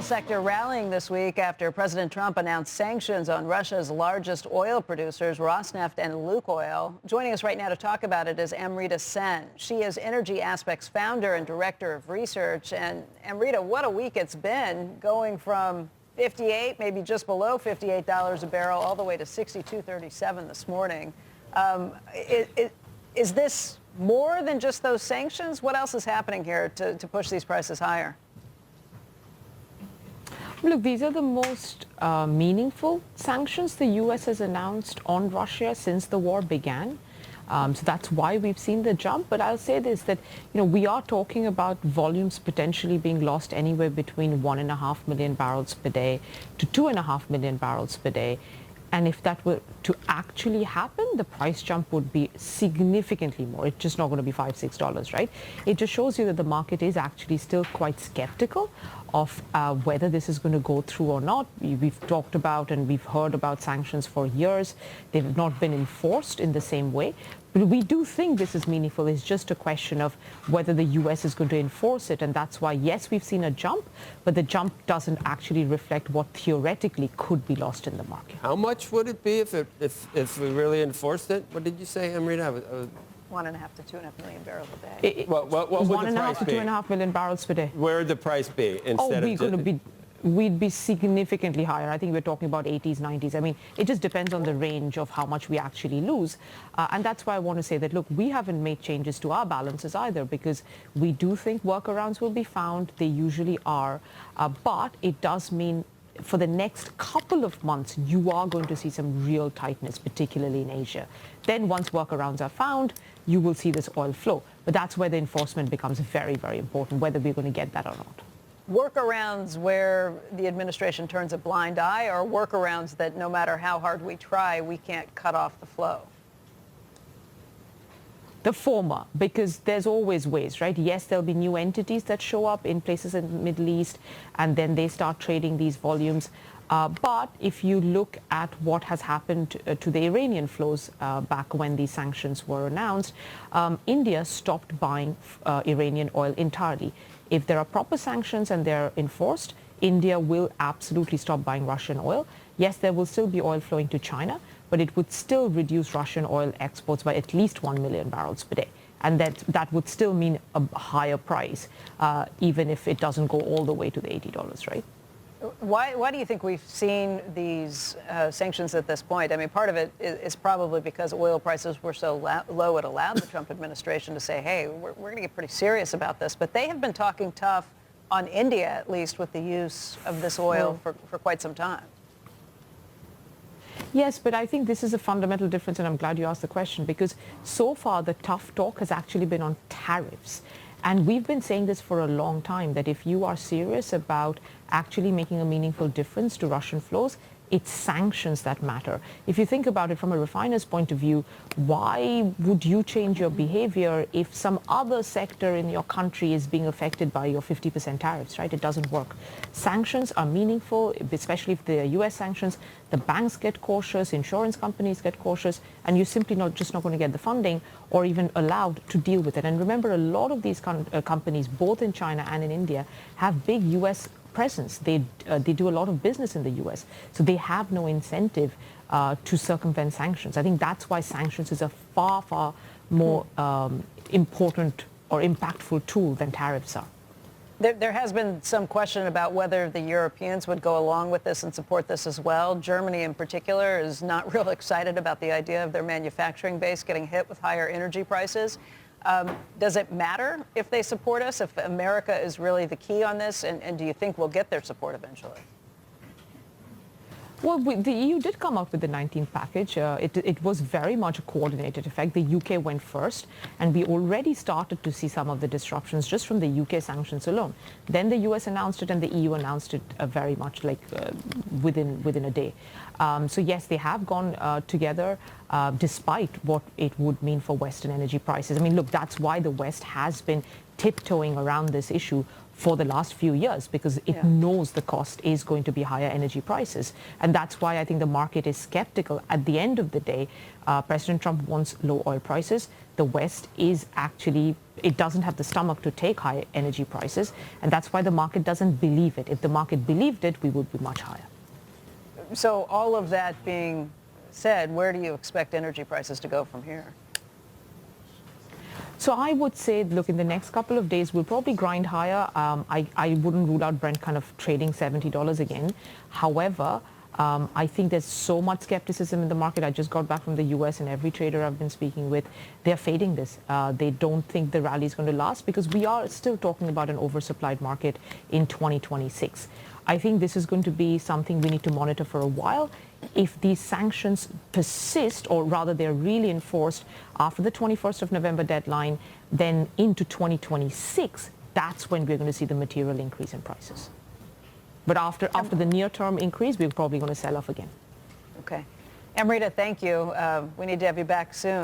sector rallying this week after President Trump announced sanctions on Russia's largest oil producers, Rosneft and Lukoil. Joining us right now to talk about it is Amrita Sen. She is Energy Aspect's founder and director of research. And Amrita, what a week it's been, going from 58, maybe just below $58 a barrel, all the way to 62.37 this morning. Is this more than just those sanctions? What else is happening here to push these prices higher? Look, these are the most meaningful sanctions the U.S. has announced on Russia since the war began. So that's why we've seen the jump. But I'll say this, that we are talking about volumes potentially being lost anywhere between 1.5 million barrels per day to 2.5 million barrels per day. And if that were to actually happen, the price jump would be significantly more. It's just not going to be $5, $6, right? It just shows you that the market is actually still quite skeptical of whether this is going to go through or not. We've talked about and we've heard about sanctions for years. They've not been enforced in the same way. But we do think this is meaningful. It's just a question of whether the U.S. is going to enforce it. And that's why, yes, we've seen a jump, but the jump doesn't actually reflect what theoretically could be lost in the market. How much would it be if we really enforced it? What did you say, Amrita? 1.5 to 2.5 million barrels a day. What would the price 1.5 to be? 2.5 million barrels per day. Where would the price be instead of we'd be significantly higher. I think we're talking about 80s, 90s. I mean, it just depends on the range of how much we actually lose. And that's why I want to say that, look, we haven't made changes to our balances either, because we do think workarounds will be found. They usually are. But it does mean for the next couple of months, you are going to see some real tightness, particularly in Asia. Then once workarounds are found, you will see this oil flow. But that's where the enforcement becomes very, very important, whether we're going to get that or not. Workarounds where the administration turns a blind eye, or workarounds that no matter how hard we try, we can't cut off the flow? The former, because there's always ways, right? Yes, there'll be new entities that show up in places in the Middle East, and then they start trading these volumes. But if you look at what has happened to the Iranian flows back when these sanctions were announced, India stopped buying Iranian oil entirely. If there are proper sanctions and they're enforced, India will absolutely stop buying Russian oil. Yes, there will still be oil flowing to China, but it would still reduce Russian oil exports by at least 1 million barrels per day. And that would still mean a higher price, even if it doesn't go all the way to the $80, right? Why do you think we've seen these sanctions at this point? I mean, part of it is probably because oil prices were so low it allowed the Trump administration to say, hey, we're going to get pretty serious about this. But they have been talking tough on India, at least, with the use of this oil for quite some time. Yes, but I think this is a fundamental difference, and I'm glad you asked the question, because so far the tough talk has actually been on tariffs. And we've been saying this for a long time, that if you are serious about actually making a meaningful difference to Russian flows, it's sanctions that matter. If you think about it from a refiner's point of view, why would you change your behavior if some other sector in your country is being affected by your 50% tariffs, right? It doesn't work. Sanctions are meaningful, especially if they're US sanctions. The banks get cautious, insurance companies get cautious, and you're simply not going to get the funding or even allowed to deal with it. And remember, a lot of these companies, both in China and in India, have big US presence. They do a lot of business in the U.S., so they have no incentive to circumvent sanctions. I think that's why sanctions is a far, far more important or impactful tool than tariffs are. There has been some question about whether the Europeans would go along with this and support this as well. Germany in particular is not real excited about the idea of their manufacturing base getting hit with higher energy prices. Does it matter if they support us, if America is really the key on this, and do you think we'll get their support eventually? Well, the EU did come up with the 19th package. It was very much a coordinated effect. The UK went first, and we already started to see some of the disruptions just from the UK sanctions alone. Then the US announced it, and the EU announced it very much like within a day. So yes, they have gone together despite what it would mean for Western energy prices. I mean, look, that's why the West has been tiptoeing around this issue for the last few years because it knows the cost is going to be higher energy prices. And that's why I think the market is skeptical. At the end of the day, President Trump wants low oil prices. The West is actually, it doesn't have the stomach to take high energy prices. And that's why the market doesn't believe it. If the market believed it, we would be much higher. So all of that being said, where do you expect energy prices to go from here? So I would say, look, in the next couple of days, we'll probably grind higher. I wouldn't rule out Brent kind of trading $70 again. However, I think there's so much skepticism in the market. I just got back from the US, and every trader I've been speaking with, they're fading this. They don't think the rally is going to last because we are still talking about an oversupplied market in 2026. I think this is going to be something we need to monitor for a while. If these sanctions persist, or rather they're really enforced after the 21st of November deadline, then into 2026, that's when we're going to see the material increase in prices. But after the near-term increase, we're probably going to sell off again. Okay. Amrita, thank you. We need to have you back soon.